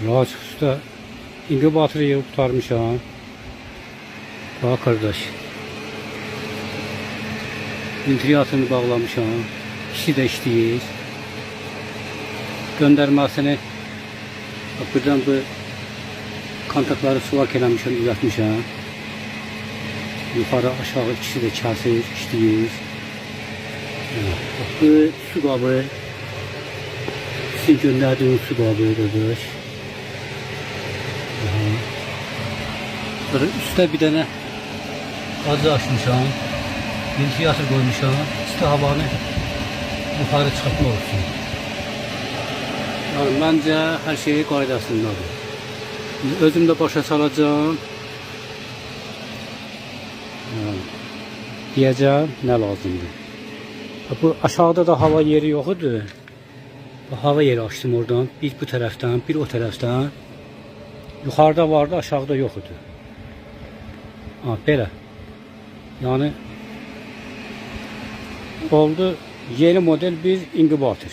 Rahat Usta inkubatörü yeri kurtarmışam. Bak kardeş. Ventrilyatını bağlamışam. İşi de işləyir. Göndərməsini bak buradan bu kontakları sulak eləmişəm, düzəltmişəm. Yukarı aşağı ikisi de kəsir, işləyir. Bak bu su qabı. Sizin göndərdiyiniz su qabı qardaş. Sonra üstə bir dənə qazı açmışam. Ventrilyatör koymuşam. İsti havanı yukarı çıxartmaq olsun. Yani bence her şey qaydasındadır. Özüm de başa salacağım. Diyeceğim ne lazımdır. Bu aşağıda da hava yeri yok idi. Bu hava yeri açtım oradan. Bir bu taraftan, bir o taraftan. Yukarıda vardı, aşağıda yok idi. Belə. Yani oldu yeni model bir inkubator.